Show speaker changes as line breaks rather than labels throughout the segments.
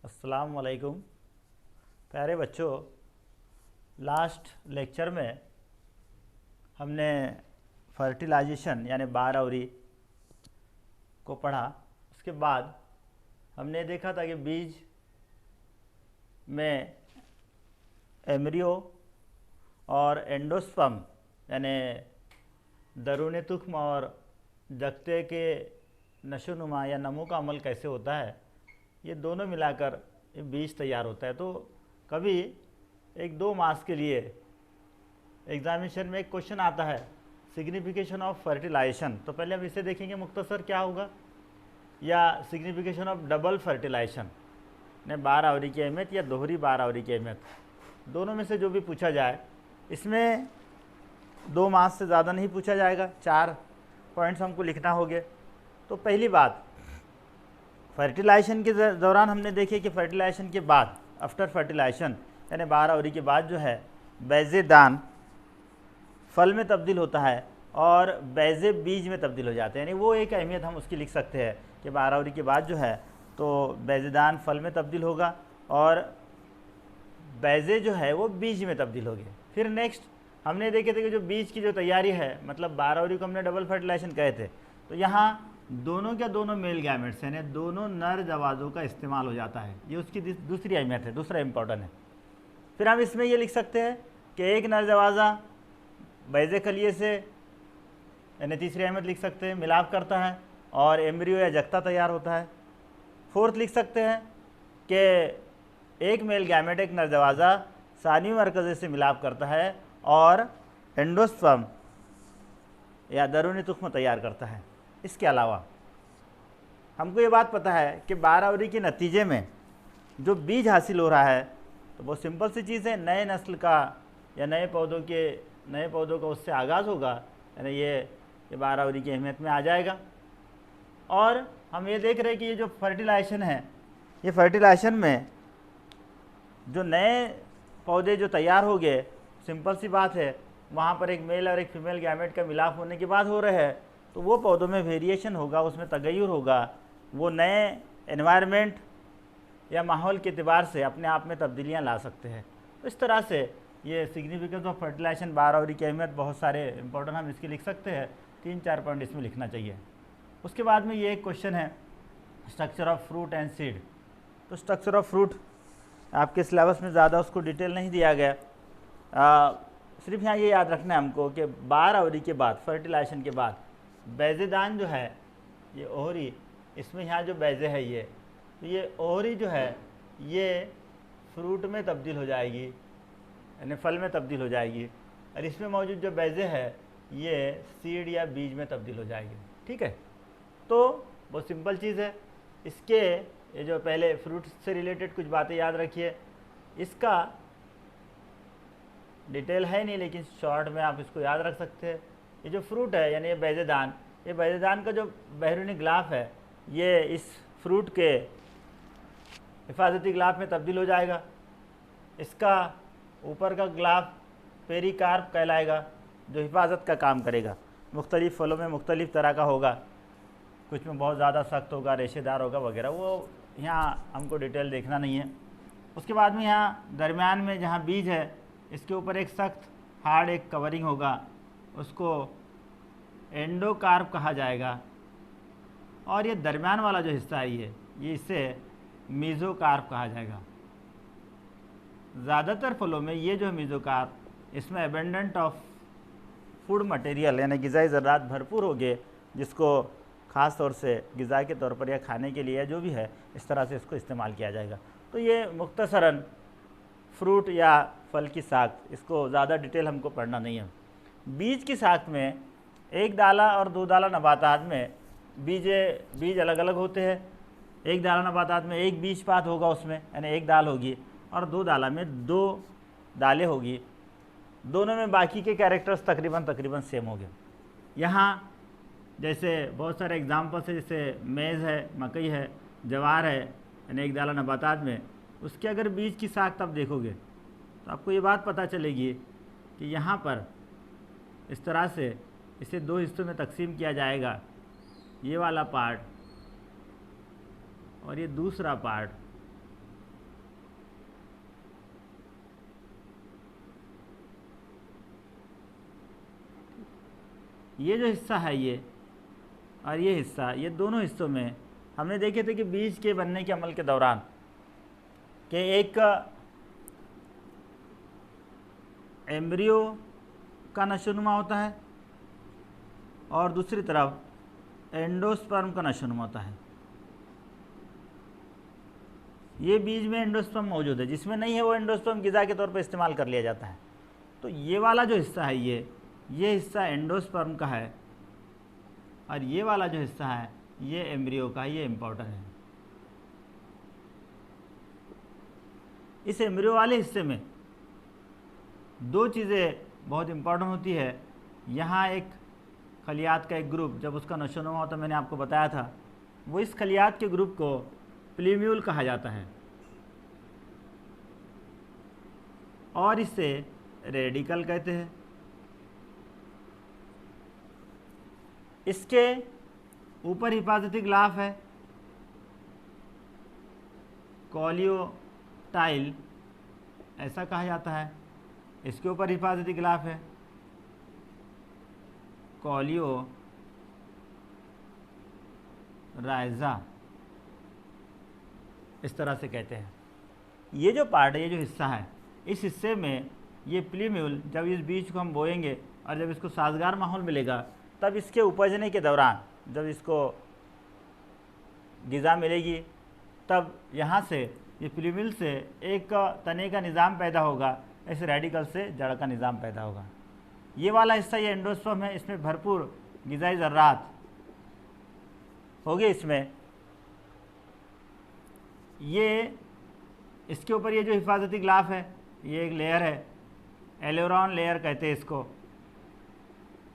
अस्सलाम वालेकुम प्यारे बच्चों। लास्ट लेक्चर में हमने फर्टिलाइजेशन यानी बारहवरी को पढ़ा। उसके बाद हमने देखा था कि बीज में एम्ब्रियो और एंडोस्पर्म यानी दरूनी तुख्म और जगते के नशोनुमा या नमो का अमल कैसे होता है, ये दोनों मिलाकर ये बीज तैयार होता है। तो कभी एक दो मार्क्स के लिए एग्जामिनेशन में एक क्वेश्चन आता है सिग्निफिकेशन ऑफ फर्टिलाइजेशन। तो पहले हम इसे देखेंगे मुख्तसर क्या होगा, या सिग्निफिकेशन ऑफ डबल फर्टिलाइजेशन ने बारहवरी की अहमियत या दोहरी बारहवरी की अहमियत, दोनों में से जो भी पूछा जाए। इसमें 2 मार्क्स से ज़्यादा नहीं पूछा जाएगा, 4 पॉइंट्स हमको लिखना होंगे। तो पहली बात, फर्टिलाइजेशन के दौरान हमने देखे कि फर्टिलाइजेशन के बाद, आफ्टर फर्टिलाइजेशन यानी बारहवरी के बाद जो है बैज़े दान फल में तब्दील होता है और बैज़े बीज में तब्दील हो जाते हैं। यानी वो एक अहमियत हम उसकी लिख सकते हैं कि बारहवरी के बाद जो है तो बैज़े दान फल में तब्दील होगा और बैज़े जो है वो बीज में तब्दील होगी। फिर नेक्स्ट हमने देखे थे कि जो बीज की जो तैयारी है, मतलब बारहवरी को हमने डबल फर्टिलाइजेशन कहे थे, तो यहाँ दोनों के दोनों मेल गैमेट्स यानी दोनों नर जवाज़ों का इस्तेमाल हो जाता है। ये उसकी दूसरी अहमियत है, दूसरा इम्पोर्टेंट है। फिर हम इसमें ये लिख सकते हैं कि एक नर जवाज़ा बैज़े खलिए से यानी तीसरी अहमियत लिख सकते हैं, मिलाप करता है और एम्ब्रियो या जगता तैयार होता है। फोर्थ लिख सकते हैं कि एक मेल गैमेट एक नर जवाज़ा सानी मरकज़े से मिलाप करता है और एंडोस्पर्म या दरूनी तुख्म तैयार करता है। इसके अलावा हमको ये बात पता है कि बारहवरी के नतीजे में जो बीज हासिल हो रहा है तो वो सिंपल सी चीज़ है, नए नस्ल का या नए पौधों का उससे आगाज़ होगा, यानी ये बारहवरी की अहमियत में आ जाएगा। और हम ये देख रहे हैं कि ये जो फर्टिलाइजेशन है, ये फर्टिलाइजेशन में जो नए पौधे जो तैयार हो गए, सिंपल सी बात है, वहाँ पर एक मेल और एक फीमेल गैमेट का मिलाप होने के बाद हो रहे हैं, तो वो पौधों में वेरिएशन होगा, उसमें तगय्युर होगा, वो नए एनवायरनमेंट या माहौल के एतबार से अपने आप में तब्दीलियाँ ला सकते हैं। तो इस तरह से ये सिग्निफिकेंस ऑफ फर्टिलाइजेशन बारहवरी की अहमियत बहुत सारे इंपॉर्टेंट हम इसके लिख सकते हैं, 3-4 पॉइंट इसमें लिखना चाहिए। उसके बाद में ये एक क्वेश्चन है structure of fruit and seed. तो स्ट्रक्चर ऑफ फ्रूट आपके सिलेबस में ज़्यादा उसको डिटेल नहीं दिया गया, सिर्फ यहाँ ये याद रखना है हमको कि बारहवरी के बाद, फर्टिलाइजेशन के बाद बैज़ेदान जो है ये ओहरी, इसमें यहाँ जो बैज़े है ये, तो ये ओहरी जो है ये फ्रूट में तब्दील हो जाएगी यानी फल में तब्दील हो जाएगी, और इसमें मौजूद जो बैज़े है ये सीड या बीज में तब्दील हो जाएगी। ठीक है, तो बहुत सिंपल चीज़ है। इसके ये जो पहले फ्रूट से रिलेटेड कुछ बातें याद रखिए, इसका डिटेल है नहीं लेकिन शॉर्ट में आप इसको याद रख सकते हैं। ये जो फ्रूट है यानी ये बैज़ेदान का जो बैरूनी गिलाफ है ये इस फ्रूट के हिफाजती गिलाफ में तब्दील हो जाएगा। इसका ऊपर का गिलाफ पेरिकार्प कहलाएगा जो हिफाजत का काम करेगा। मुख्तलिफ़ फलों में मुख्तलिफ़ तरह का होगा, कुछ में बहुत ज़्यादा सख्त होगा, रेशेदार होगा वगैरह, वो यहाँ हमको डिटेल देखना नहीं है। उसके बाद में यहाँ दरमियान में जहाँ बीज है इसके ऊपर एक सख्त हार्ड एक कवरिंग होगा, उसको एंडोकार्प कहा जाएगा। और ये दरमियान वाला जो हिस्सा है ये इसे मीज़ोकार्प कहा जाएगा। ज़्यादातर फलों में ये जो मीज़ोकार्प, इसमें एबेंडेंट ऑफ फूड मटेरियल यानी ग़िज़ाई ज़रात भरपूर हो गए, जिसको ख़ास तौर से ग़िज़ा के तौर पर या खाने के लिए या जो भी है इस तरह से इसको इस्तेमाल किया जाएगा। तो ये मुख्तसरन फ्रूट या फल की साख, इसको ज़्यादा डिटेल हमको पढ़ना नहीं है। बीज की साख में एक दाला और 2 दाला नबातात में बीज अलग अलग होते हैं। एक दाला नबातात में एक बीज पात होगा, उसमें यानी एक दाल होगी, और 2 दाला में 2 दालें होगी। दोनों में बाकी के कैरेक्टर्स तकरीबन सेम होंगे। यहाँ जैसे बहुत सारे एग्जाम्पल्स है, जैसे मेज़ है, मकई है, जवार है, यानी एक दाला नबातात में, उसके अगर बीज की साख तब देखोगे तो आपको ये बात पता चलेगी कि यहाँ पर इस तरह से इसे 2 हिस्सों में तकसीम किया जाएगा, ये वाला पार्ट और ये दूसरा पार्ट। ये जो हिस्सा है ये और ये हिस्सा, ये दोनों हिस्सों में हमने देखे थे कि बीज के बनने के अमल के दौरान कि एक एम्ब्रियो का नशोनुमा होता है और दूसरी तरफ एंडोस्पर्म का नशोनुमा होता है। ये बीज में एंडोस्पर्म मौजूद है, जिसमें नहीं है वो एंडोस्पर्म ग़िज़ा के तौर पर इस्तेमाल कर लिया जाता है। तो ये वाला जो हिस्सा है ये हिस्सा एंडोस्पर्म का है और ये वाला जो हिस्सा है ये एम्ब्रियो का, ये इम्पोर्टेंट है। इस एम्ब्रियो वाले हिस्से में दो चीज़ें बहुत इम्पोर्टेंट होती है। यहाँ एक खलियात का एक ग्रुप, जब उसका नशोनुमा होता मैंने आपको बताया था, वो इस खलियात के ग्रुप को प्लीम्यूल कहा जाता है और इसे रेडिकल कहते हैं। इसके ऊपर हिफाजती ग्लाफ है कॉलियोटाइल, ऐसा कहा जाता है। इसके ऊपर हिफाजती ग्लाफ है कॉलियोराइजा, इस तरह से कहते हैं। ये जो पार्ट है, ये जो हिस्सा है, इस हिस्से में ये प्लीम्यूल, जब इस बीज को हम बोएंगे और जब इसको साजगार माहौल मिलेगा तब इसके उपजने के दौरान, जब इसको ग़िज़ा मिलेगी, तब यहाँ से ये प्लीम्यूल से एक तने का निज़ाम पैदा होगा, इस रेडिकल से जड़ का निज़ाम पैदा होगा। ये वाला हिस्सा ये एंडोस्पर्म है, इसमें भरपूर ग़िज़ाई ज़र्रात होंगे। इसमें ये इसके ऊपर ये जो हिफाजती ग्लाफ है, ये एक लेयर है, एलेरॉन लेयर कहते हैं इसको।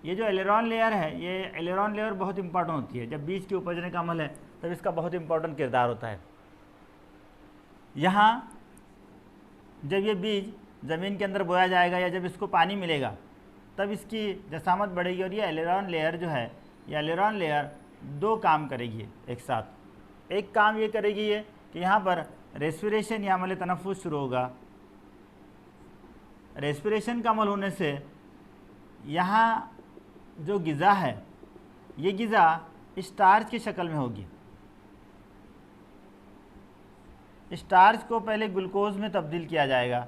ये जो एलेरॉन लेयर है, ये एलेरॉन लेयर बहुत इंपॉर्टेंट होती है। जब बीज के उपजने का अमल है तब इसका बहुत इंपॉर्टेंट किरदार होता है। यहाँ जब ये बीज ज़मीन के अंदर बोया जाएगा या जब इसको पानी मिलेगा तब इसकी जसामत बढ़ेगी और ये एलेरॉन लेयर जो है, ये एलेरॉन लेयर दो काम करेगी एक साथ। एक काम ये करेगी ये कि यहाँ पर रेस्पिरेशन या अमल तनफ़ुस शुरू होगा। रेस्पिरेशन का अमल होने से यहाँ जो ग़िज़ा है, ये ग़िज़ा स्टार्च की शक्ल में होगी। स्टार्च को पहले ग्लूकोज में तब्दील किया जाएगा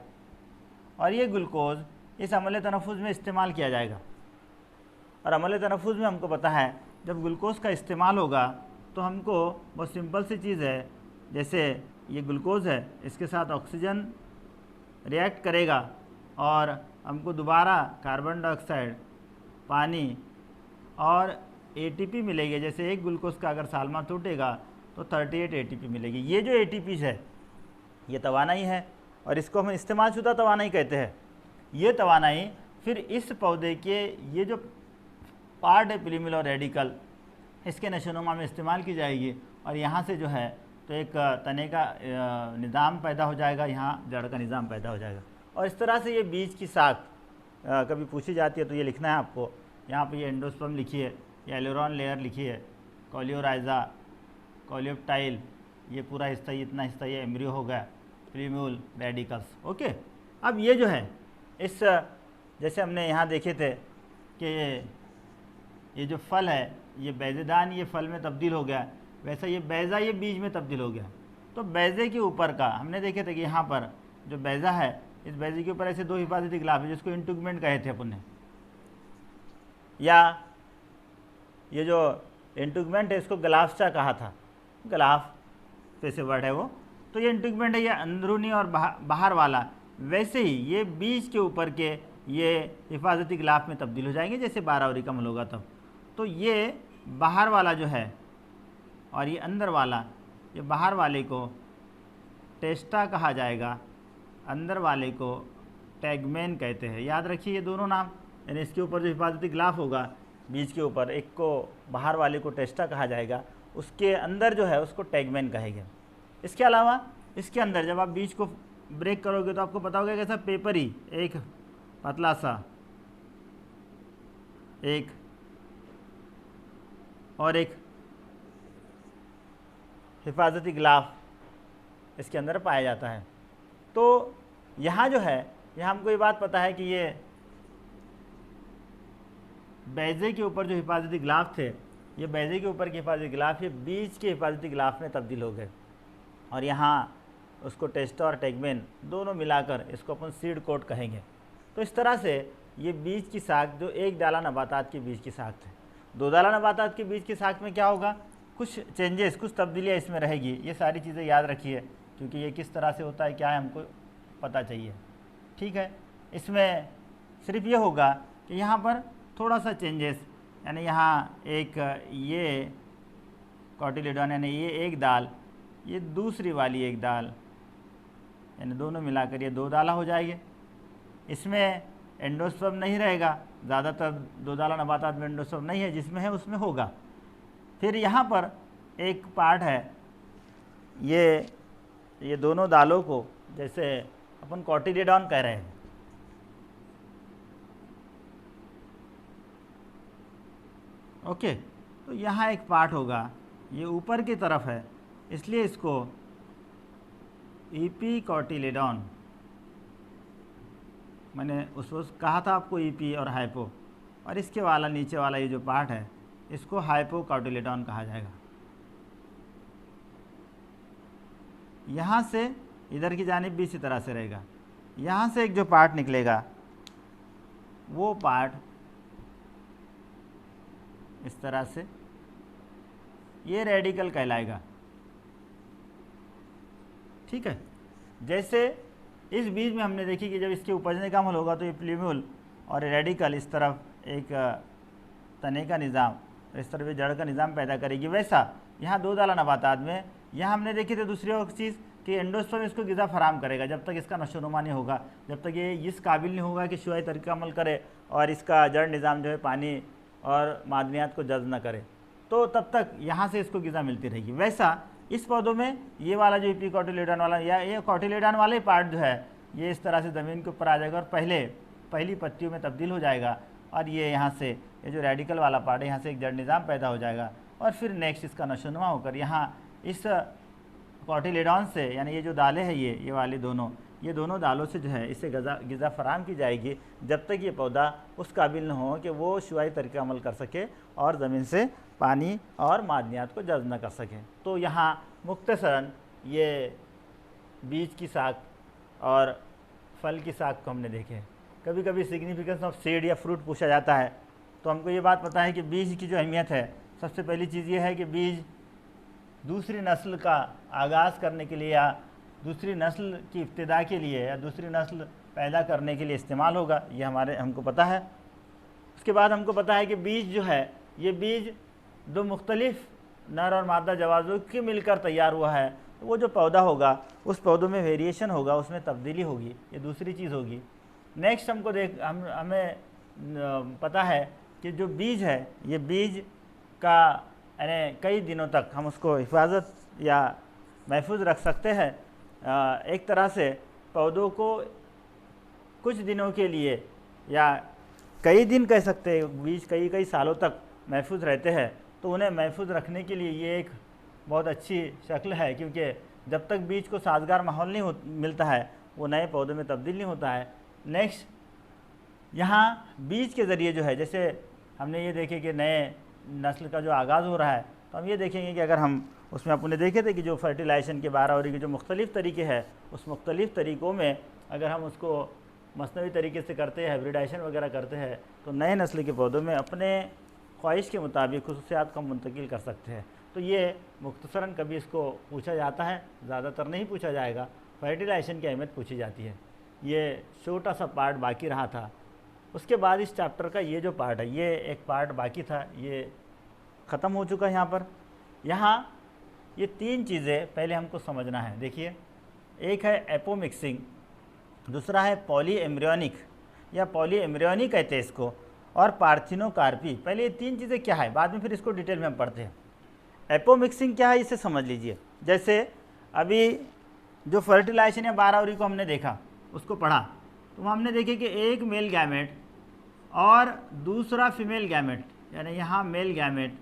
और ये ग्लूकोज इस अमल तनफ़ुस में इस्तेमाल किया जाएगा। और अमल तनफ़ुस में हमको पता है जब ग्लूकोज का इस्तेमाल होगा तो हमको बहुत सिंपल सी चीज़ है, जैसे ये ग्लूकोज है, इसके साथ ऑक्सीजन रिएक्ट करेगा और हमको दोबारा कार्बन डाइऑक्साइड, पानी और एटीपी मिलेगी। जैसे एक ग्लूकोज का अगर सालमा टूटेगा तो 38 एटीपी मिलेगी। ये जो एटीपी है ये तवानाई है और इसको हम इस्तेमाल शुदा तवानाई कहते हैं। ये तवानाई फिर इस पौधे के ये जो पार्ट है प्लीम्यूल और रेडिकल, इसके नशोनुमा में इस्तेमाल की जाएगी और यहाँ से जो है तो एक तने का निज़ाम पैदा हो जाएगा, यहाँ जड़ का निज़ाम पैदा हो जाएगा। और इस तरह से ये बीज की साख कभी पूछी जाती है तो ये लिखना है आपको। यहाँ पे ये एंडोस्पर्म लिखी है, ये एलेरॉन लेयर लिखी है, कॉलियोराइजा, कॉलियोप्टाइल, ये पूरा हिस्सा, ये इतना हिस्सा ये एम्ब्रियो हो गया, प्लीम्यूल, रेडिकल्स। ओके, अब ये जो है इस जैसे हमने यहाँ देखे थे कि ये जो फल है ये बैज़ेदान ये फल में तब्दील हो गया, वैसा ये बैज़ा ये बीज में तब्दील हो गया। तो बैज़े के ऊपर का हमने देखे थे कि यहाँ पर जो बैज़ा है, इस बैज़े के ऊपर ऐसे दो हिफाजती ग्लाफ है जिसको इंटुगमेंट कहे थे अपन ने, या ये जो इंटुगमेंट है इसको ग्लाफ्चा कहा था, ग्लाफ पे से वर्ड है वो। तो ये इंटुगमेंट है, ये अंदरूनी और बाहर वाला। वैसे ही ये बीज के ऊपर के ये हिफाजती ग्लाफ में तब्दील हो जाएंगे जैसे 12 अवरी का अमल होगा तब। तो ये बाहर वाला जो है और ये अंदर वाला, ये बाहर वाले को टेस्टा कहा जाएगा, अंदर वाले को टैगमेन कहते हैं। याद रखिए ये दोनों नाम, यानी इसके ऊपर जो हिफाजती ग्लाफ होगा बीज के ऊपर, एक को बाहर वाले को टेस्टा कहा जाएगा, उसके अंदर जो है उसको टैगमेन कहेगा। इसके अलावा इसके अंदर जब आप बीज को ब्रेक करोगे तो आपको पता होगा कैसा पेपरी, एक पतला सा, एक और एक हिफाजती ग्लाफ इसके अंदर पाया जाता है। तो यहाँ जो है, यहाँ हमको ये बात पता है कि ये बेजे के ऊपर जो हिफाजती गिलाफ थे, ये बेजे के ऊपर के हिफाजती गिलाफ ये बीज के हिफाजती गिलाफ में तब्दील हो गए, और यहाँ उसको टेस्टा और टेगमेन दोनों मिलाकर इसको अपन सीड कोट कहेंगे। तो इस तरह से ये बीज की साख जो एक डाला नबातात के बीज की साख थे, दो डाला नबातात के बीज की साख में क्या होगा, कुछ चेंजेस, कुछ तब्दीलियाँ इसमें रहेगी। ये सारी चीज़ें याद रखिए, क्योंकि ये किस तरह से होता है क्या है हमको पता चाहिए। ठीक है, इसमें सिर्फ ये होगा कि यहाँ पर थोड़ा सा चेंजेस, यानी यहाँ एक ये कॉटिलेडॉन यानी ये एक दाल, ये दूसरी वाली एक दाल, यानी दोनों मिलाकर ये दो दाला हो जाएगी। इसमें एंडोस्पर्म नहीं रहेगा, ज़्यादातर दो दाला नबातात में एंडोस्पर्म नहीं है, जिसमें है उसमें होगा। फिर यहाँ पर एक पार्ट है, ये दोनों दालों को जैसे अपन कॉटिलेडॉन कह रहे हैं, ओके। तो यहाँ एक पार्ट होगा, ये ऊपर की तरफ है, इसलिए इसको ईपी कॉटिलेडॉन, मैंने उस वक्त कहा था आपको ईपी और हाइपो, और इसके वाला नीचे वाला ये जो पार्ट है इसको हाइपो कॉटिलेडॉन कहा जाएगा। यहाँ से इधर की जानिब भी इसी तरह से रहेगा, यहाँ से एक जो पार्ट निकलेगा वो पार्ट इस तरह से ये रेडिकल कहलाएगा। ठीक है, जैसे इस बीज में हमने देखी कि जब इसके उपजने का अमल होगा तो ये प्ल्यूम्यूल और रेडिकल इस तरफ एक तने का निज़ाम, इस तरफ जड़ का निज़ाम पैदा करेगी, वैसा यहाँ दो दाला नबातात में यहाँ हमने देखी थी दूसरी और चीज़ कि एंडोस्पर्म इसको ग़िज़ा फराम करेगा जब तक इसका नशोनुमा नहीं होगा, जब तक ये इस काबिल नहीं होगा कि शुआई तरीक़ा अमल करे और इसका जड़ निज़ाम जो है पानी और मादनियात को जज़्ब न करे, तो तब तक यहाँ से इसको ग़िज़ा मिलती रहेगी। वैसा इस पौधों में ये वाला जो ईपी कॉटिलेडॉन वाला या ये कॉटिलेडॉन वाले पार्ट जो है ये इस तरह से ज़मीन के ऊपर आ जाएगा और पहली पत्तियों में तब्दील हो जाएगा, और ये यहाँ से ये जो रेडिकल वाला पार्ट है यहाँ से एक जड़ निज़ाम पैदा हो जाएगा, और फिर नेक्स्ट इसका नशोनुमा होकर यहाँ इस कॉटिलेडॉन से, यानी ये जो दालें हैं ये वाली ये दोनों दालों से जो है इसे ग़िज़ा फराम की जाएगी जब तक ये पौधा उस काबिल न हो कि वो शुआई तरीक़ा अमल कर सके और ज़मीन से पानी और मादनियात को जज़्ब न कर सके। तो यहाँ मुख्तसरन ये बीज की साख और फल की साख को हमने देखे। कभी कभी सिग्निफिकेंस ऑफ सीड या फ्रूट पूछा जाता है, तो हमको ये बात पता है कि बीज की जो अहमियत है, सबसे पहली चीज़ ये है कि बीज दूसरी नस्ल का आगाज़ करने के लिए या दूसरी नस्ल की इब्तिदा के लिए या दूसरी नस्ल पैदा करने के लिए इस्तेमाल होगा, ये हमको पता है। उसके बाद हमको पता है कि बीज जो है ये बीज दो मुख्तलिफ नर और मादा जवाज़ों के मिलकर तैयार हुआ है, तो वो जो पौधा होगा उस पौधों में वेरिएशन होगा, उसमें तब्दीली होगी, ये दूसरी चीज़ होगी। नेक्स्ट हमको हमें पता है कि जो बीज है ये बीज का यानी कई दिनों तक हम उसको हिफाजत या महफूज रख सकते हैं। एक तरह से पौधों को कुछ दिनों के लिए या कई दिन कह सकते हैं, बीज कई सालों तक महफूज रहते हैं, तो उन्हें महफूज रखने के लिए ये एक बहुत अच्छी शक्ल है, क्योंकि जब तक बीज को साजगार माहौल नहीं मिलता है वो नए पौधों में तब्दील नहीं होता है। नेक्स्ट यहाँ बीज के ज़रिए जो है, जैसे हमने ये देखे कि नए नस्ल का जो आगाज़ हो रहा है, तो हम ये देखेंगे कि अगर हम उसमें अपने देखे थे कि जो फर्टिलाइजेशन के बारहवरी के जो मुख्तलिफ़ तरीके हैं, उस मुख्तलिफ़ तरीक़ों में अगर हम उसको मसनवी तरीके से करते हैं, हाइब्रिडाइजेशन वगैरह करते हैं, तो नए नस्ल के पौधों में अपने ख्वाहिश के मुताबिक खुसूसियात को मुंतकिल कर सकते हैं। तो ये मुख्तसरन कभी इसको पूछा जाता है, ज़्यादातर नहीं पूछा जाएगा। फर्टिलाइजेशन की अहमियत पूछी जाती है, ये छोटा सा पार्ट बाकी रहा था। उसके बाद इस चैप्टर का ये जो पार्ट है, ये एक पार्ट बाकी था, ये ख़त्म हो चुका है। यहाँ ये तीन चीज़ें पहले हमको समझना है। देखिए, एक है एपोमिक्सिंग, दूसरा है पॉली एम्ब्रियोनिक या पॉली एम्ब्रियोनिक कहते हैं इसको, और पार्थिनोकार्पी। पहले ये तीन चीज़ें क्या है, बाद में फिर इसको डिटेल में हम पढ़ते हैं। एपोमिक्सिंग क्या है इसे समझ लीजिए। जैसे अभी जो फर्टिलाइजेशन या बारहवरी को हमने देखा, उसको पढ़ा, तो हमने देखे कि एक मेल गैमेट और दूसरा फीमेल गैमेट, यानी यहाँ मेल गैमेट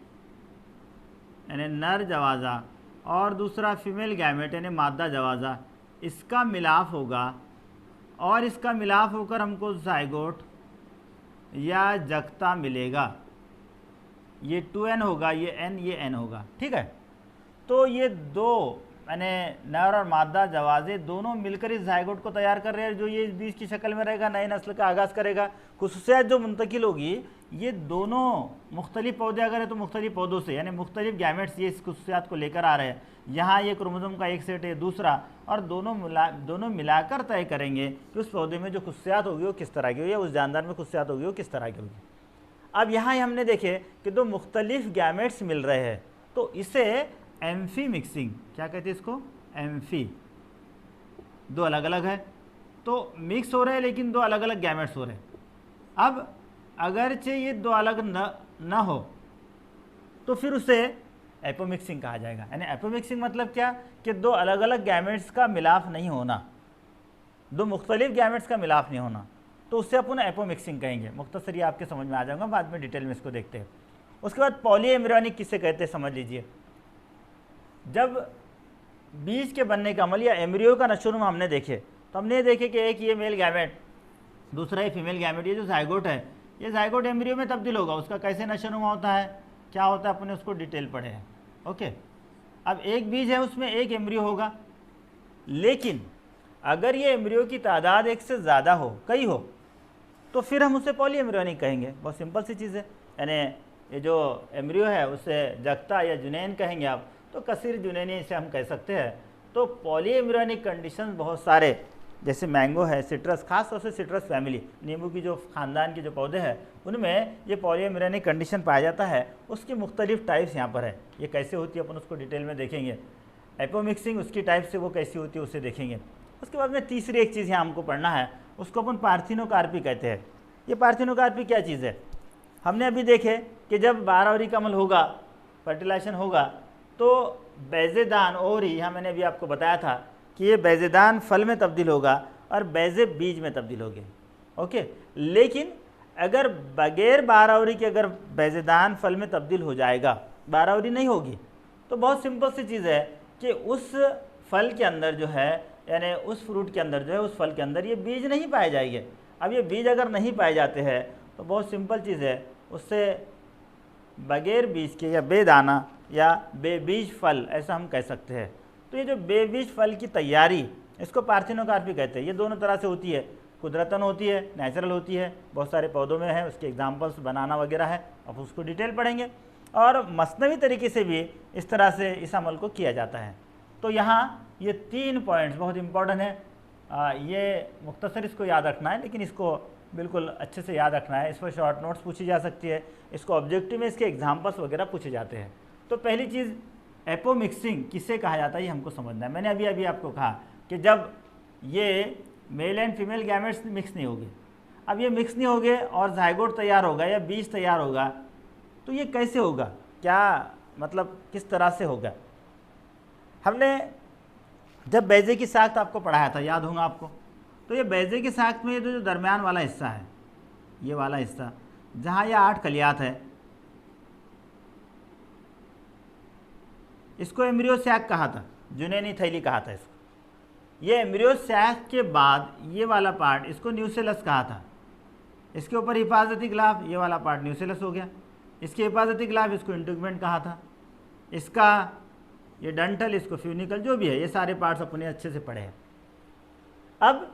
यानी नर जवाज़ा और दूसरा फीमेल गैमेट यानी मादा जवाज़ा, इसका मिलाप होगा और इसका मिलाप होकर हमको जायगोट या जगता मिलेगा। ये 2n होगा, ये n होगा, ठीक है। तो ये दो यानी नर और मादा जवाजे दोनों मिलकर इस जायगोट को तैयार कर रहे हैं, जो ये इस बीज की शक्ल में रहेगा, नए नस्ल का आगाज़ करेगा। खुसूसियात जो मुंतकिल होगी, ये दोनों मुख्तलिफ पौधे अगर है तो मुख्तलिफ पौधों से, यानी मुख्तलिफ गैमेट्स ये इस खुसूसियात को लेकर आ रहे हैं। यहाँ ये क्रोमोसोम का एक सेट है, दूसरा, और दोनों मिलाकर तय करेंगे कि उस पौधे में जो खुसूसियात होगी वो किस तरह की होगी, या उस जानदार में खुसूसियात होगी वो किस तरह की होगी। अब यहाँ हमने देखे कि दो मुख्तलिफ गैमेट्स मिल रहे हैं, तो इसे एम्फी मिक्सिंग, क्या कहते हैं इसको, एम्फी, दो अलग अलग है तो मिक्स हो रहे हैं, लेकिन दो अलग अलग गैमेट्स हो रहे हैं। अब अगरचे ये दो अलग न हो तो फिर उसे एपोमिक्सिंग कहा जाएगा। यानी एपोमिक्सिंग मतलब क्या, कि दो अलग अलग गैमेट्स का मिलाप नहीं होना, दो मुख्तलिफ गैमेट्स का मिलाप नहीं होना, तो उससे अपन एपोमिक्सिंग कहेंगे। मुख्तसर ये आपके समझ में आ जाएगा, बाद में डिटेल में इसको देखते हैं। उसके बाद पॉलीएम्ब्रियोनिक किसे कहते हैं समझ लीजिए। जब बीज के बनने का अमल या एम्ब्रियो का नशोनुमा हमने देखे, तो हमने ये देखे कि एक ये मेल गैमेट, दूसरा ये फीमेल गैमेट, ये जो जायगोट है ये जायगोट एम्ब्रियो में तब्दील होगा। उसका कैसे नशोनुमा होता है, क्या होता है, अपने उसको डिटेल पढ़े हैं, ओके। अब एक बीज है, उसमें एक एम्ब्रियो होगा, लेकिन अगर ये एम्ब्रियो की तादाद एक से ज़्यादा हो, कई हो, तो फिर हम उसे पॉलीएम्ब्रियोनिक कहेंगे। बहुत सिंपल सी चीज़ है। यानी ये जो एम्ब्रियो है उसे जगता या जुनैन कहेंगे आप, तो कसीर जुनैनी इसे हम कह सकते हैं। तो पॉलीएम्ब्रियोनिक कंडीशन बहुत सारे, जैसे मैंगो है, सिट्रस, खास तौर से सिट्रस फैमिली, नींबू की जो ख़ानदान के जो पौधे हैं उनमें ये पॉलीएम्ब्रियोनिक कंडीशन पाया जाता है। उसकी मुख्तलिफ टाइप्स यहाँ पर है। ये कैसे होती है अपन उसको डिटेल में देखेंगे। एपोमिक्सिंग उसकी टाइप से वो कैसी होती है उसे देखेंगे। उसके बाद में तीसरी एक चीज़ यहाँ हमको पढ़ना है, उसको अपन पार्थिनोकार्पी कहते हैं। ये पार्थिनोकार्पी क्या चीज़ है, हमने अभी देखे कि जब बारहवरी का अमल होगा, फर्टिलाइजेशन होगा, तो बेज़ेदान ओवरी, यहाँ मैंने अभी आपको बताया था कि ये बेज़ेदान फल में तब्दील होगा और बेज़े बीज में तब्दील होगी, ओके। लेकिन अगर बगैर बारहवरी के अगर बेज़ेदान फल में तब्दील हो जाएगा, बारहवरी नहीं होगी, तो बहुत सिंपल सी चीज़ है कि उस फल के अंदर जो है, यानी उस फ्रूट के अंदर जो है, उस फल के अंदर ये बीज नहीं पाए जाएंगे। अब ये बीज अगर नहीं पाए जाते हैं तो बहुत सिंपल चीज़ है, उससे बगैर बीज के या बेदाना या बेबीज फल ऐसा हम कह सकते हैं। तो ये जो बेबीज फल की तैयारी, इसको पार्थिनोकार्पी कहते हैं। ये दोनों तरह से होती है, कुदरतन होती है, नेचुरल होती है, बहुत सारे पौधों में है, उसके एग्जाम्पल्स बनाना वगैरह है, अब उसको डिटेल पढ़ेंगे। और मसनवी तरीके से भी इस तरह से इस अमल को किया जाता है। तो यहाँ ये 3 पॉइंट्स बहुत इंपॉर्टेंट है। ये मुख्तसर इसको याद रखना है, लेकिन इसको बिल्कुल अच्छे से याद रखना है। इस पर शॉर्ट नोट्स पूछी जा सकती है, इसको ऑब्जेक्टिव में इसके एग्जाम्पल्स वगैरह पूछे जाते हैं। तो पहली चीज़, एपोमिक्सिंग किसे कहा जाता है ये हमको समझना है। मैंने अभी आपको कहा कि जब ये male and female gametes mix नहीं होंगे, अब ये मिक्स नहीं होंगे और जायगोट तैयार होगा या बीज तैयार होगा, तो ये कैसे होगा, क्या मतलब किस तरह से होगा। हमने जब बेजे की साख्त आपको पढ़ाया था, याद होगा आपको, तो ये बेजे की साख्त में जो दरमियान वाला हिस्सा है, ये वाला हिस्सा जहाँ ये 8 कलियात है, इसको एम्ब्रियो सैक कहा था, जुनैनी थैली कहा था इसको। ये एम्ब्रियो सैक के बाद ये वाला पार्ट, इसको न्यूसेलस कहा था। इसके ऊपर हिफाजती गिलाफ, ये वाला पार्ट न्यूसेलस हो गया। इसके हिफाजती गिलाफ, इसको इंटुगमेंट कहा था। इसका ये डंटल, इसको फ्यूनिकल, जो भी है, ये सारे पार्ट्स अपने अच्छे से पढ़े हैं। अब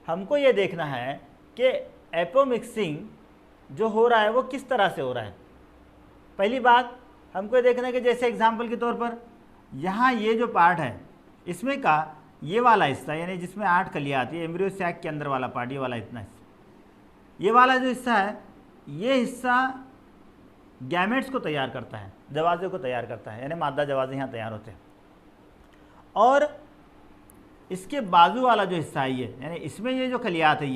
हमको ये देखना है कि एपोमिक्सिंग जो हो रहा है वो किस तरह से हो रहा है। पहली बात हमको ये देखना है कि जैसे एग्जाम्पल के तौर पर यहाँ ये जो पार्ट है, इसमें का ये वाला हिस्सा, यानी जिसमें 8 कलियां आती है, एम्ब्रियो सैक के अंदर वाला पार्ट, ये वाला इतना हिस्सा, ये वाला जो हिस्सा है, ये हिस्सा गैमेट्स को तैयार करता है, जवाजे को तैयार करता है, यानी मादा जवाजे यहाँ तैयार होते हैं। और इसके बाजू वाला जो हिस्सा है ये, यानी इसमें ये जो खलियात है,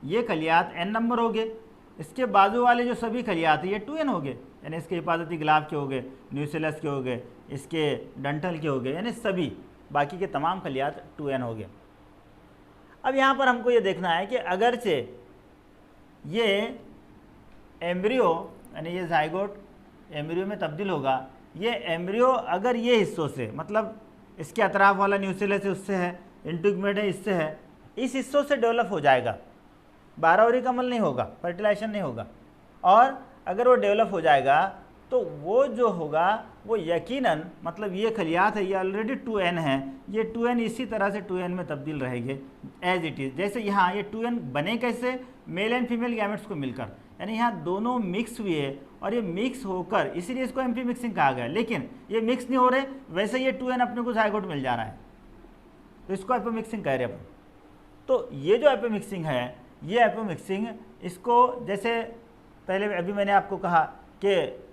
ये खलियात n नंबर हो गए। इसके बाजू वाले जो सभी खलियात है ये 2n हो गए, यानी इसके हिफाजती गिलाफ के हो गए, न्यूसेलस के हो गए, इसके डंटल के हो गए, यानी सभी बाकी के तमाम खलियात 2n हो गए। अब यहाँ पर हमको ये देखना है कि अगरचे ये एम्ब्रियो, यानी ये जायगोट एम्ब्रियो में तब्दील होगा, ये एम्ब्रियो अगर ये हिस्सों से, मतलब इसके अतराफ वाला न्यूसेलस है उससे है, इंटुगमेंट है इससे है, इस हिस्सों से डेवलप हो जाएगा, बारहवरी कमल नहीं होगा, फर्टिलाइजेशन नहीं होगा। और अगर वो डेवलप हो जाएगा तो वो जो होगा वो यकीनन, मतलब ये खलियात है, ये ऑलरेडी 2n है, ये 2n इसी तरह से 2n में तब्दील रहेंगे एज इट इज़। जैसे यहाँ ये 2n बने कैसे, मेल एंड फीमेल गैमेट्स को मिलकर, यानी यहाँ दोनों मिक्स हुए और ये मिक्स होकर, इसीलिए इसको एम्पी मिक्सिंग कहा गया। लेकिन ये मिक्स नहीं हो रहे, वैसे ये 2n अपने को जायगोट मिल जा रहा है, तो इसको एपो मिक्सिंग कह रहे हैं अपन। तो ये जो एपो मिक्सिंग है, ये एपो मिक्सिंग, इसको जैसे पहले अभी मैंने आपको कहा कि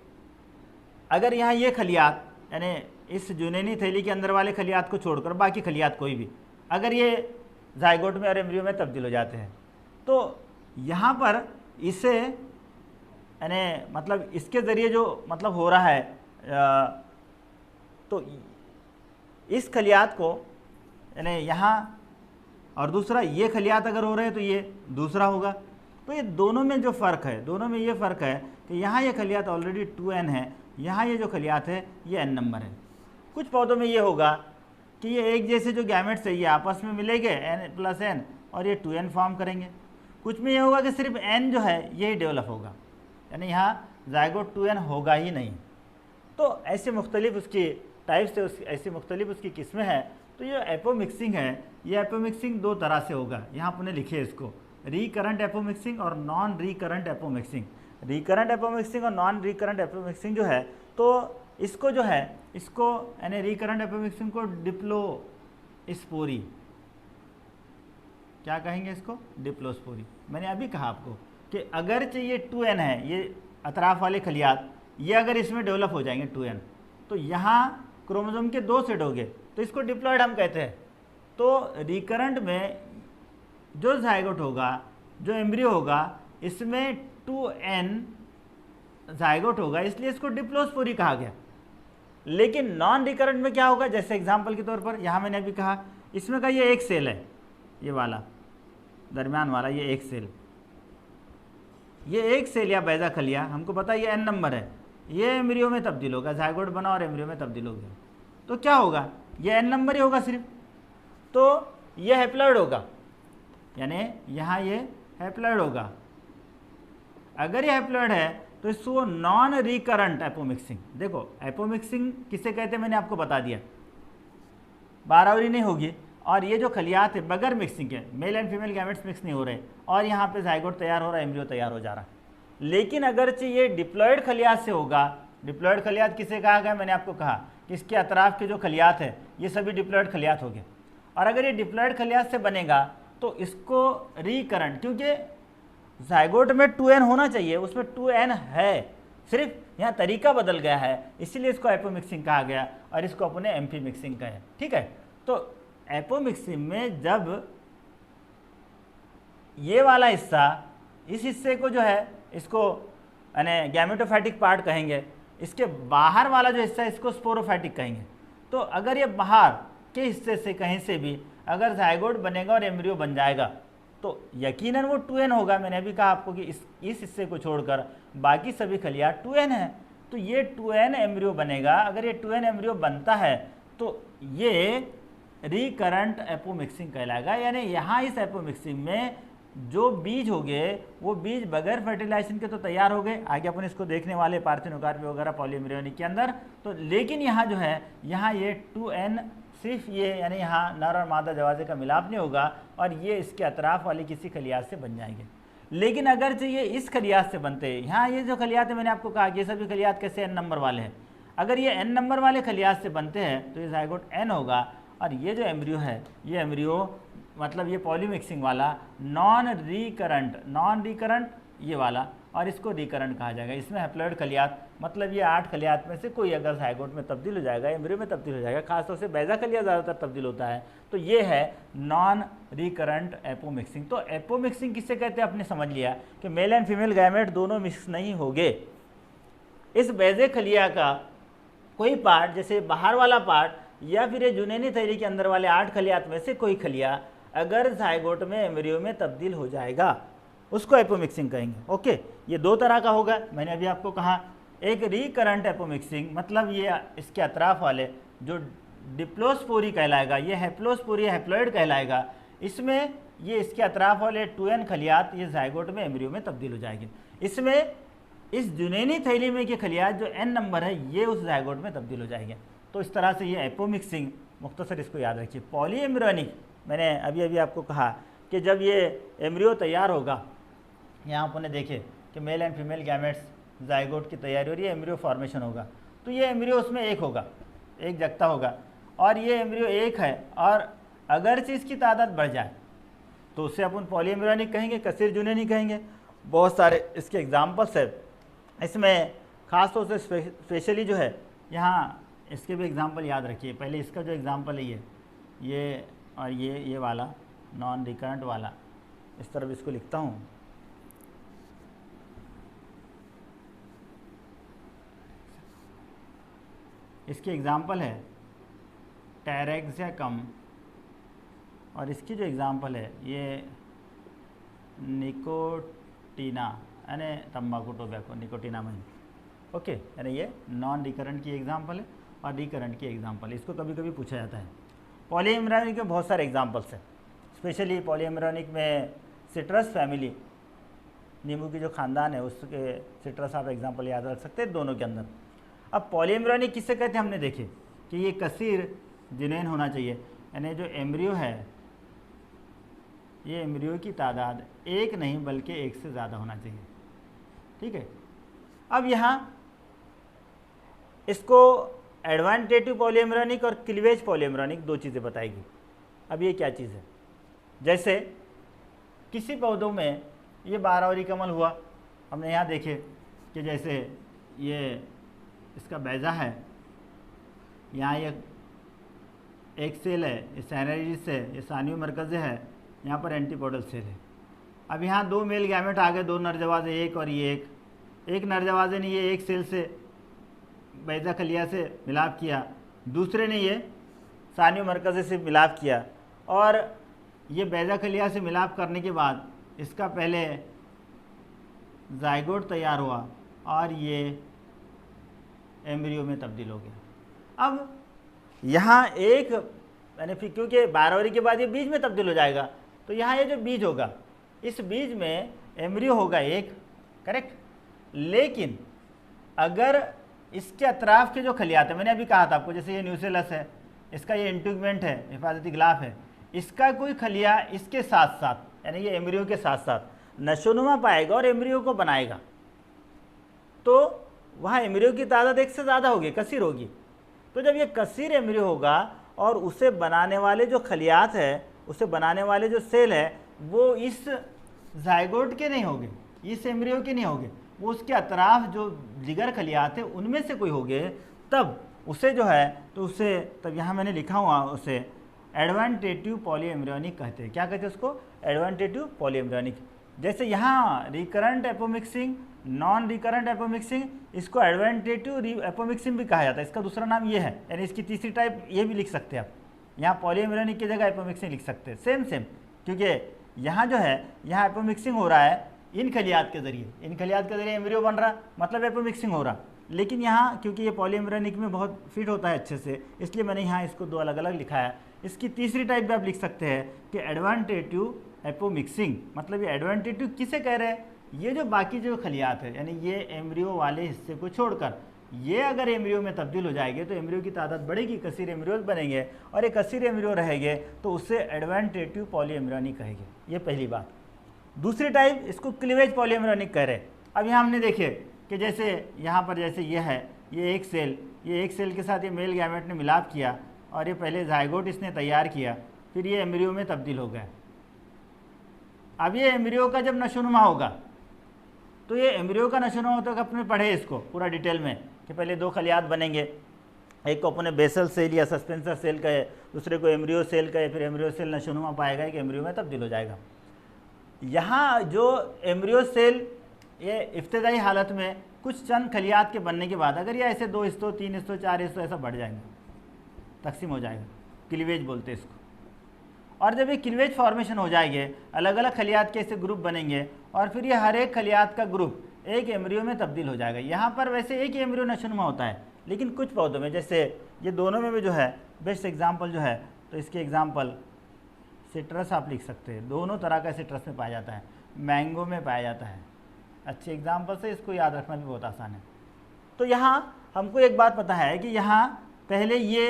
अगर यहाँ ये खलियात, यानी इस जुनैनी थैली के अंदर वाले खलियात को छोड़कर बाकी खलियात कोई भी, अगर ये जायगोट में और एम्ब्रियो में तब्दील हो जाते हैं, तो यहाँ पर इसे, यानी मतलब इसके ज़रिए जो मतलब हो रहा है, तो इस खलियात को, यानी यहाँ, और दूसरा ये खलियात अगर हो रहे हैं तो ये दूसरा होगा। तो ये दोनों में जो फ़र्क है, दोनों में ये फ़र्क है कि यहाँ ये खलियात ऑलरेडी 2n है, यहाँ ये जो खलियात है ये n नंबर है। कुछ पौधों में ये होगा कि ये एक जैसे जो गैमेट्स है ये आपस में मिलेंगे n+n और ये 2n फॉर्म करेंगे। कुछ में ये होगा कि सिर्फ n जो है यही डेवलप होगा, यानी यहाँ जायगोट 2n होगा ही नहीं। तो ऐसे मुख्तलिफ उसकी टाइप्स है, ऐसी मुख्तलिफ उसकी किस्में हैं। तो ये एपो मिक्सिंग है, ये एपो मिक्सिंग दो तरह से होगा, यहाँ अपने लिखे इसको, रिकरेंट एपो मिक्सिंग और non recurrent apo mixing. Recurrent apo mixing और नॉन रिकरेंट एपो मिक्सिंग जो है, तो इसको जो है, इसको यानी रिकरेंट एपो मिक्सिंग को डिप्लोस्पोरी, क्या कहेंगे इसको, डिप्लोस्पोरी। मैंने अभी कहा आपको कि अगर चाहिए 2n है, ये अतराफ वाले खलियात, ये अगर इसमें डेवलप हो जाएंगे 2n, तो यहाँ क्रोमोसोम के 2 सेट हो गए, तो इसको डिप्लॉयड हम कहते हैं। तो रिकरेंट में जो जायगोट होगा, जो एम्ब्रियो होगा, इसमें 2n जायगोट होगा, इसलिए इसको डिप्लोस्पोरी कहा गया। लेकिन नॉन रिकरेंट में क्या होगा, जैसे एग्जांपल के तौर पर यहाँ मैंने अभी कहा, इसमें का ये एक सेल है, ये वाला दरमियान वाला, ये एक सेल, ये एक सेल या बैजा खलिया, हमको पता है ये n नंबर है, ये एम्ब्रियो में तब्दील होगा, जायगोट बना और एम्ब्रियो में तब्दील हो गया, तो क्या होगा, ये n नंबर ही होगा सिर्फ। तो ये हैप्लॉइड होगा, यानी यहाँ ये हैप्लॉइड होगा। अगर ये हैप्लॉइड है तो इसको नॉन रिकरेंट एपोमिक्सिंग। देखो एपोमिक्सिंग किसे कहते हैं मैंने आपको बता दिया, बारहवरी नहीं होगी, और ये जो खलियात है बगैर मिक्सिंग के, male and female gametes mix नहीं हो रहे, और यहाँ पे जायगोट तैयार हो रहा है, एम्ब्रियो तैयार हो जा रहा है। लेकिन अगर ये डिप्लॉयड खलियात से होगा, डिप्लॉयड खलियात किसे कहा गया, मैंने आपको कहा कि इसके अतराफ के जो खलियात है ये सभी डिप्लॉयड खलियात हो गए। और अगर ये डिप्लॉयड खलियात से बनेगा तो इसको रिकरेंट, क्योंकि जायगोट में 2n होना चाहिए, उसमें 2n है, सिर्फ यहाँ तरीका बदल गया है, इसीलिए इसको एपोमिक्सिंग कहा गया और इसको अपने एम्पी मिक्सिंग कहा है। ठीक है, तो एपोमिक्सिंग में जब ये वाला हिस्सा, इस हिस्से को जो है इसको यानी गैमेटोफाइटिक पार्ट कहेंगे, इसके बाहर वाला जो हिस्सा है इसको स्पोरोफाइटिक कहेंगे। तो अगर ये बाहर के हिस्से से कहीं से भी अगर जायगोट बनेगा और एम्ब्रियो बन जाएगा तो यकीनन वो 2n होगा। मैंने अभी कहा आपको कि इस हिस्से को छोड़कर बाकी सभी खलिया 2n है, तो ये 2n एम्ब्रियो बनेगा। अगर ये 2n एम्ब्रियो बनता है तो ये रिकरेंट एपोमिक्सिंग कहलाएगा, यानी यहाँ इस एपोमिक्सिंग में जो बीज हो गए वो बीज बगैर फर्टिलाइजेशन के तो तैयार हो गए, आगे अपन इसको देखने वाले पार्थिनोकार्पी वगैरह पॉलीएम्ब्रियोनिक के अंदर। तो लेकिन यहाँ जो है, यहाँ ये 2n सिर्फ ये, यानी यहाँ नर और मादा जवाजे का मिलाप नहीं होगा और ये इसके अतराफ वाली किसी खलियात से बन जाएंगे। लेकिन अगर चाहिए इस खलियात से बनते हैं, यहाँ ये जो खलियात है मैंने आपको कहा कि ये सभी खलियात कैसे n नंबर वाले हैं, अगर ये n नंबर वाले खलियात से बनते हैं तो ये जायगोट n होगा, और ये जो एम्ब्रियो है ये एम्ब्रियो मतलब ये पॉलीमिक्सिंग वाला नॉन रिकरेंट ये वाला, और इसको रिकरेंट कहा जाएगा। इसमें हैप्लॉइड खलियात, मतलब ये 8 खलियात में से कोई अगर जायगोट में तब्दील हो जाएगा, एम्ब्रियो में तब्दील हो जाएगा, खासतौर से बैजा खलिया ज़्यादातर तब्दील होता है, तो ये है नॉन रिकरेंट एपोमिक्सिंग। तो एपोमिक्सिंग किससे कहते हैं, आपने समझ लिया कि मेल एंड फीमेल गैमेट दोनों मिक्स नहीं होंगे। इस बैजे खलिया का कोई पार्ट, जैसे बाहर वाला पार्ट या फिर ये जुनैनी थैली के अंदर वाले 8 खलियात में से कोई खलिया अगर जायगोट में एम्ब्रियो में तब्दील हो जाएगा उसको एपोमिक्सिंग कहेंगे। ओके, ये 2 तरह का होगा, मैंने अभी आपको कहा। एक रिकरेंट एपोमिक्सिंग, मतलब ये इसके अतराफ वाले जो डिप्लोस्पोरी कहलाएगा, ये हैप्लोस्पोरी हैप्लॉइड कहलाएगा, इसमें ये इसके अतराफ वाले 2n खलियात ये जायगोट में एम्ब्रियो में तब्दील हो जाएंगे। इसमें इस जुनैनी थैलीमे के खलियात जो n नंबर है ये उस जायगोट में तब्दील हो जाएंगे। तो इस तरह से ये एपोमिक्सिंग, मुख्तसर इसको याद रखिए। पॉली एम्ब्रियोनिक, मैंने अभी अभी आपको कहा कि जब ये एम्ब्रियो तैयार होगा, यहाँ आपने देखे कि male and female gametes zygote की तैयारी हो रही है, एम्ब्रियो फॉर्मेशन होगा, तो ये एम्ब्रियो उसमें एक होगा, एक जगता होगा, और ये एम्ब्रियो एक है, और अगरचे इसकी तादाद बढ़ जाए तो उससे अपन पॉली एम्ब्रियोनिक कहेंगे, कसीर जुनैनी कहेंगे। बहुत सारे इसके एग्जाम्पल्स है, इसमें ख़ास तौर से स्पेशली जो है यहाँ इसके भी एग्जांपल याद रखिए। पहले इसका जो एग्जांपल है ये और ये वाला नॉन रिकरेंट वाला, इस तरफ इसको लिखता हूँ। इसके एग्जांपल है टेरेक्सिकम, और इसकी जो एग्जांपल है ये निकोटीना, यानी तम्बाकू, टोबैको, निकोटीना में, ओके, यानी ये नॉन रिकरेंट की एग्जांपल है और रिकरेंट की एग्जांपल, इसको कभी कभी पूछा जाता है। पॉली एम्ब्रियोनिक के बहुत सारे एग्जांपल्स हैं, स्पेशली पॉली एम्ब्रियोनिक में सिट्रस फैमिली, नींबू की जो ख़ानदान है उसके सिट्रस आप एग्जांपल याद रख सकते हैं दोनों के अंदर। अब पॉली एम्ब्रियोनिक किससे कहते हैं, हमने देखे कि ये कसीर जुनैन होना चाहिए, यानी जो एम्ब्रियो है ये एम्ब्रियो की तादाद एक नहीं बल्कि एक से ज़्यादा होना चाहिए, ठीक है। अब यहाँ इसको एडवांटेटिव पॉली एम्ब्रियोनिक और क्लीवेज पॉली एम्ब्रियोनिक दो चीज़ें बताएगी। अब ये क्या चीज़ है, जैसे किसी पौधों में ये बारहवरी कमल हुआ, हमने यहाँ देखे कि जैसे ये इसका बैजा है, यहाँ ये एक सेल है, ये सैनरिस है, ये सानियो मरकज़ है, यहाँ पर एंटीपोडल सेल है। अब यहाँ दो मेल गैमेट आ गए, दो नरजवाज़े, एक और ये एक नरजवाज़े ने ये एक सेल से बैजा खलिया से मिलाप किया, दूसरे ने ये सानियो मरकज़े से मिलाप किया, और ये बैजा खलिया से मिलाप करने के बाद इसका पहले जायगोट तैयार हुआ और ये एम्ब्रियो में तब्दील हो गया। अब यहाँ एक यानी फिर क्योंकि बारहवरी के बाद ये बीज में तब्दील हो जाएगा, तो यहाँ ये जो बीज होगा इस बीज में एम्ब्रियो होगा एक, करेक्ट। लेकिन अगर इसके अतराफ के जो खलियात है, मैंने अभी कहा था आपको, जैसे ये न्यूसेलस है, इसका ये इंट्यूगमेंट है, हिफाजती गिलाफ है, इसका कोई खलिया इसके साथ साथ यानी ये एम्ब्रियो के साथ साथ नशोनुमा पाएगा और एम्ब्रियो को बनाएगा, तो वहाँ एम्ब्रियो की तादाद एक से ज़्यादा होगी, कसीर होगी। तो जब ये कसीर एम्ब्रियो होगा और उसे बनाने वाले जो खलियात है, उसे बनाने वाले जो सेल है, वो इस जायगोट के नहीं होंगे, इस एम्ब्रियो के नहीं होंगे, वो उसके अतराफ जो जिगर खलियात है उनमें से कोई होंगे, तब उसे जो है तो उसे, तब यहाँ मैंने लिखा हुआ उसे एडवांटेटिव पॉली एम्ब्रियोनिक कहते हैं। क्या कहते हैं उसको, एडवांटेटिव पॉली एम्ब्रियोनिक। जैसे यहाँ रिकरेंट एपोमिक्सिंग, नॉन रिकरेंट एपोमिक्सिंग, इसको एडवांटेटिव एपोमिक्सिंग भी कहा जाता है, इसका दूसरा नाम ये है, यानी इसकी तीसरी टाइप ये भी लिख सकते हैं आप, यहाँ पॉली एम्ब्रियोनिक की जगह एपोमिक्सिंग लिख सकते हैं, सेम सेम, क्योंकि यहाँ जो है यहाँ एपोमिक्सिंग हो रहा है इन खलियात के ज़रिए, इन खलियात के ज़रिए एम्ब्रियो बन रहा, मतलब एपोमिक्सिंग हो रहा। लेकिन यहाँ क्योंकि ये पॉली एम्ब्रियोनिक में बहुत फिट होता है अच्छे से, इसलिए मैंने यहाँ इसको दो अलग अलग लिखा है। इसकी तीसरी टाइप भी आप लिख सकते हैं कि एडवांटेटिव एपोमिक्सिंग, मतलब ये एडवांटेटिव किसे कह रहे हैं, ये जो बाकी जो खलियात है, यानी ये एम्ब्रियो वाले हिस्से को छोड़कर ये अगर एम्ब्रियो में तब्दील हो जाएंगे तो एम्ब्रियो की तादाद बढ़ेगी, कसीर एम्ब्रियोज बनेंगे, और ये कसीर एम्ब्रियो रहेंगे तो उससे एडवांटेटिव पॉली एम्ब्रियोनिक कहेंगे। ये पहली बात। दूसरी टाइप इसको क्लीवेज पॉली एम्ब्रियोनिक कह रहे हैं। अब यहाँ हमने देखे कि जैसे यहाँ पर जैसे ये है, ये एक सेल के साथ ये मेल गैमेट ने मिलाप किया और ये पहले जायगोट इसने तैयार किया, फिर ये एम्ब्रियो में तब्दील हो गया। अब ये एम्ब्रियो का जब नशोनुमा होगा तो ये एम्ब्रियो का नशोनुमा होता है, अपने पढ़े इसको पूरा डिटेल में कि पहले दो खलियात बनेंगे, एक को अपने बेसल सेल या सस्पेंसर सेल कहे, दूसरे को एम्ब्रियो सेल कहे, फिर एम्ब्रियो सेल नशोनुमा पाएगा कि एम्ब्रियो में तब्दील हो जाएगा। यहाँ जो एम्ब्रियो सेल ये इब्तदाई हालत में कुछ चंद खलियात के बनने के बाद अगर ये ऐसे 2 हिस्सों 3 हिस्सों 4 हिस्सों ऐसा बढ़ जाएंगे, तकसीम हो जाएगा, क्लीवेज बोलते हैं इसको। और जब ये क्लीवेज फॉर्मेशन हो जाएंगे, अलग अलग खलियात के ऐसे ग्रुप बनेंगे और फिर ये हर एक खलियात का ग्रुप एक एम्ब्रियो में तब्दील हो जाएगा। यहाँ पर वैसे एक ही एम्ब्रियो नशोनुमा होता है, लेकिन कुछ पौधों में, जैसे ये दोनों में भी जो है बेस्ट एग्जाम्पल जो है, तो इसके एग्जाम्पल सिट्रस आप लिख सकते हैं, दोनों तरह का सिट्रस में पाया जाता है, मैंगो में पाया जाता है। अच्छे एग्जाम्पल से इसको याद रखना भी बहुत आसान है। तो यहाँ हमको एक बात पता है कि यहाँ पहले ये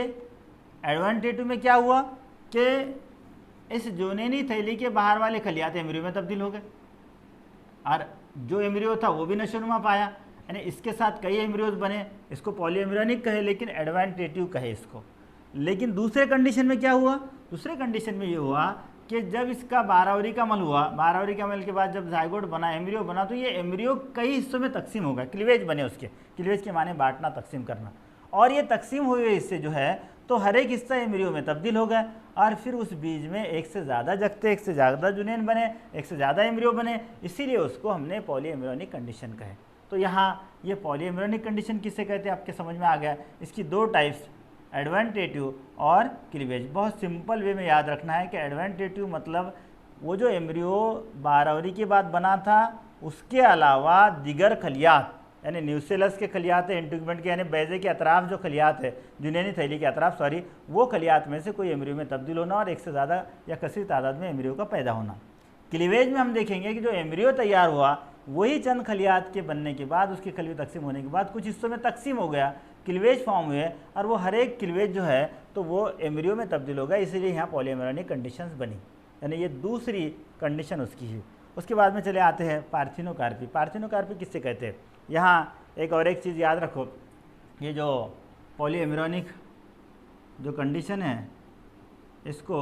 एडवांटेटिव में क्या हुआ कि इस जोनेनी थैली के बाहर वाले खलियात एम्ब्रियो में तब्दील हो गए, और जो एम्ब्रियो था वो भी नशोनुमा पाया, यानी इसके साथ कई एम्ब्रियोज बने। इसको पॉलीएम्ब्रियोनिक कहे लेकिन एडवांटेटिव कहे इसको। लेकिन दूसरे कंडीशन में क्या हुआ, दूसरे कंडीशन में ये हुआ कि जब इसका 12 का अमल हुआ, 12 का अमल के बाद जब जाइगोट बना, एम्ब्रियो बना, तो ये एम्ब्रियो कई हिस्सों में तकसीम हो गया, क्लीवेज बने उसके। क्लीवेज के माने बांटना, तकसीम करना। और ये तकसीम हुए हिस्से जो है तो हर एक हिस्सा एम्ब्रियो में तब्दील हो गया, और फिर उस बीज में एक से ज़्यादा जगते, एक से ज़्यादा जुनेन बने, एक से ज़्यादा एम्ब्रियो बने, इसीलिए उसको हमने पॉलीएम्ब्रियोनिक कंडीशन कहे। तो यहाँ ये पॉलीएम्ब्रियोनिक कंडीशन किसे कहते हैं आपके समझ में आ गया। इसकी दो टाइप्स, एडवांटेटिव और क्लीवेज। बहुत सिंपल वे में याद रखना है कि एडवांटेटिव मतलब वो जो एम्ब्रियो 12 के बाद बना था उसके अलावा दिगर खलियात, यानी न्यूसेलस के खलियात है, इंटीग्यूमेंट के यानी बैजे के अतराफ जो खलियात है, जुनैनी थैली के अतराफ सॉरी, वो खलियात में से कोई एम्ब्रियो में तब्दील होना और एक से ज़्यादा या कसीर तादाद में एम्ब्रियो का पैदा होना। क्लीवेज में हम देखेंगे कि जो एम्ब्रियो तैयार हुआ वही चंद खलियात के बनने के बाद, उसके खलियों तकसीम होने के बाद कुछ हिस्सों में तकसीम हो गया, क्लीवेज फॉर्म हुए, और वो हर एक क्लीवेज जो है तो वो एम्ब्रियो में तब्दील हो गया, इसीलिए यहाँ पॉलीएम्ब्रियोनिक कंडीशंस बनी, यानी ये दूसरी कंडीशन उसकी है। उसके बाद में चले आते हैं पार्थिनोकार्पी। पार्थिनोकार्पी किससे कहते हैं, यहाँ एक और एक चीज़ याद रखो, ये जो पॉलीएम्ब्रियोनिक जो कंडीशन है इसको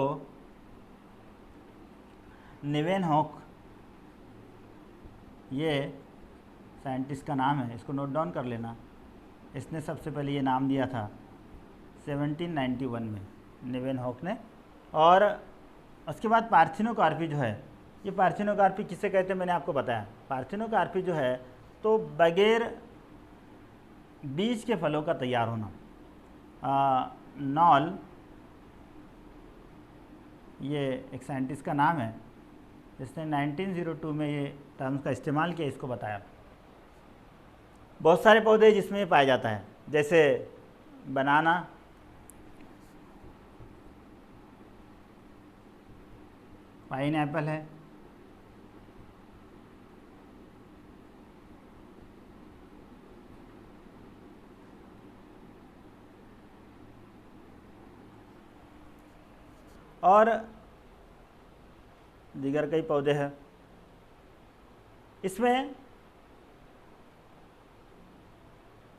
नीवेनहॉक, ये साइंटिस्ट का नाम है, इसको नोट डाउन कर लेना। इसने सबसे पहले ये नाम दिया था 1791 में नीवेनहॉक ने। और उसके बाद पार्थिनोकार्पी जो है, ये पार्थिनोकार्पी किसे कहते हैं मैंने आपको बताया। पार्थिनोकार्पी जो है तो बगैर बीज के फलों का तैयार होना। नॉल, ये एक साइंटिस्ट का नाम है, जिसने 1902 में ये टर्म्स का इस्तेमाल किया, इसको बताया। बहुत सारे पौधे जिसमें ये पाया जाता है, जैसे बनाना, पाइन एप्पल है, और दीगर कई पौधे हैं। इसमें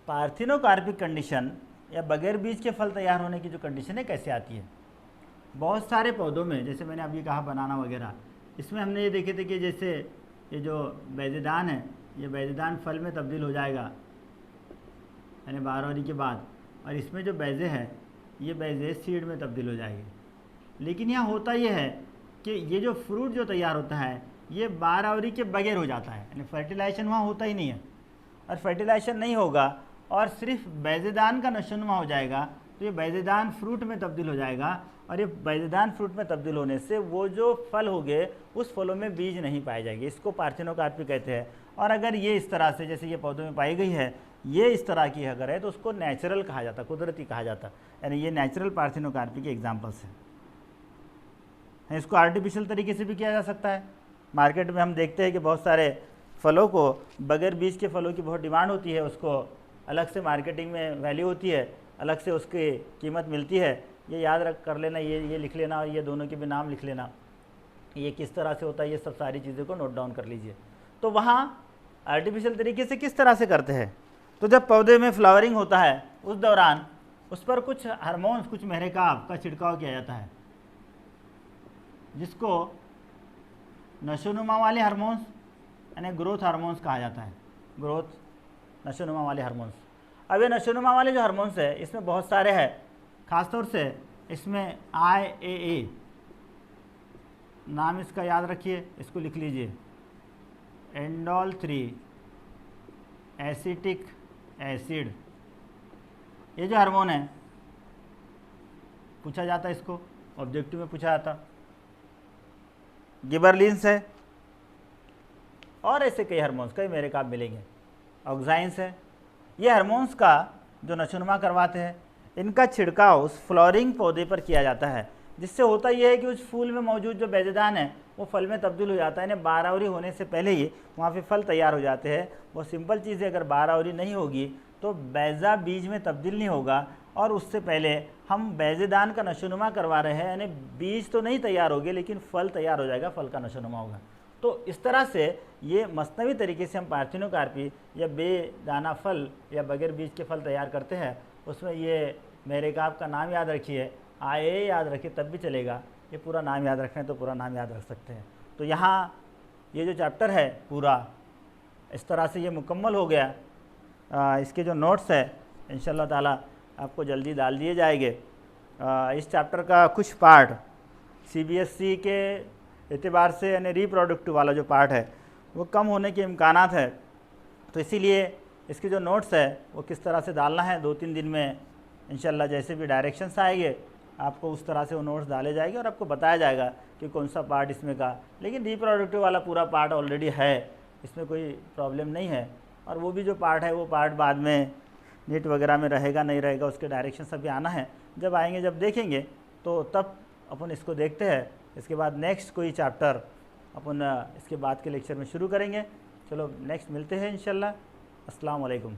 पार्थिनोकार्पिक कंडीशन या बगैर बीज के फल तैयार होने की जो कंडीशन है कैसे आती है। बहुत सारे पौधों में, जैसे मैंने अभी कहा बनाना वगैरह, इसमें हमने ये देखे थे कि जैसे ये जो बैजेदान है, ये बैजेदान फल में तब्दील हो जाएगा यानी 12 के बाद, और इसमें जो बैजे है ये बैजे सीड में तब्दील हो जाएगी। लेकिन यहाँ होता ये है कि ये जो फ्रूट जो तैयार होता है ये 12 के बगैर हो जाता है, यानी फर्टिलाइजेशन वहाँ होता ही नहीं है। और फर्टिलाइजेशन नहीं होगा और सिर्फ बैजेदान का नशोनुमा हो जाएगा, तो ये बैजेदान फ्रूट में तब्दील हो जाएगा, और ये बैजेदान फ्रूट में तब्दील होने से वो जो फल होंगे उस फलों में बीज नहीं पाए जाएंगे। इसको पार्थिनोकार्पी कहते हैं। और अगर ये इस तरह से, जैसे ये पौधों में पाई गई है, ये इस तरह की अगर है तो उसको नेचुरल कहा जाता, कुदरती कहा जाता, यानी ये नेचुरल पार्थिनोकार्पी के एग्जाम्पल्स हैं। इसको आर्टिफिशियल तरीके से भी किया जा सकता है। मार्केट में हम देखते हैं कि बहुत सारे फलों को, बगैर बीज के फलों की बहुत डिमांड होती है, उसको अलग से मार्केटिंग में वैल्यू होती है, अलग से उसकी कीमत मिलती है। ये याद रख कर लेना, ये लिख लेना, और ये दोनों के भी नाम लिख लेना, ये किस तरह से होता है, ये सब सारी चीज़ों को नोट डाउन कर लीजिए। तो वहाँ आर्टिफिशियल तरीके से किस तरह से करते हैं, तो जब पौधे में फ्लावरिंग होता है उस दौरान उस पर कुछ हार्मोन्स, कुछ महरेकाब का छिड़काव किया जाता है, जिसको नशोनुमा वाले हार्मोन्स यानी ग्रोथ हार्मोन्स कहा जाता है। ग्रोथ नशोनुमा वाले हार्मोन्स। अब ये नशोनुमा वाले जो हार्मोन्स है इसमें बहुत सारे हैं, ख़ासतौर से इसमें IAA नाम इसका याद रखिए, इसको लिख लीजिए, एंडोल 3 एसिटिक एसिड। ये जो हार्मोन है पूछा जाता है, इसको ऑब्जेक्टिव में पूछा जाता। गिबरलिन्स है और ऐसे कई हार्मोन्स, कई मेरे काम मिलेंगे। ऑक्साइंस है। ये हार्मोन्स का जो नशोनुमा करवाते हैं, इनका छिड़काव उस फ्लोरिंग पौधे पर किया जाता है। जिससे होता यह है कि उस फूल में मौजूद जो बेज़ेदान है वो फल में तब्दील हो जाता है, यानी बारहवरी होने से पहले ही वहाँ पे फल तैयार हो जाते हैं। वो सिंपल चीज़ है, अगर बारहवरी नहीं होगी तो बैज़ा बीज में तब्दील नहीं होगा, और उससे पहले हम बेज़ेदान का नशोनुमा करवा रहे हैं, यानी बीज तो नहीं तैयार होगे लेकिन फल तैयार हो जाएगा, फल का नशोनुमा होगा। तो इस तरह से ये मसनवी तरीके से हम पार्थिनोकार्पी या बेदाना फल या बगैर बीज के फल तैयार करते हैं। उसमें ये मेरेकाप का नाम याद रखिए, आए याद रखिए तब भी चलेगा, ये पूरा नाम याद रखना है तो पूरा नाम याद रख सकते हैं। तो यहाँ ये जो चैप्टर है पूरा इस तरह से ये मुकम्मल हो गया। इसके जो नोट्स है इंशाअल्लाह ताला आपको जल्दी डाल दिए जाएंगे। इस चैप्टर का कुछ पार्ट CBSE के एतबार से यानी रिप्रोडक्टिव वाला जो पार्ट है वो कम होने के इम्कानात है, तो इसीलिए इसके जो नोट्स है वो किस तरह से डालना है 2-3 दिन में इंशाल्लाह जैसे भी डायरेक्शंस आएंगे आपको उस तरह से वो नोट्स डाले जाएंगे और आपको बताया जाएगा कि कौन सा पार्ट इसमें का। लेकिन रिप्रोडक्टिव वाला पूरा पार्ट ऑलरेडी है, इसमें कोई प्रॉब्लम नहीं है। और वो भी जो पार्ट है वो पार्ट बाद में नीट वगैरह में रहेगा नहीं रहेगा, उसके डायरेक्शन अभी आना है, जब आएंगे जब देखेंगे तो तब अपन इसको देखते हैं। इसके बाद नेक्स्ट कोई चैप्टर अपन इसके बाद के लेक्चर में शुरू करेंगे। चलो नेक्स्ट मिलते हैं इंशाल्लाह। अस्सलाम वालेकुम।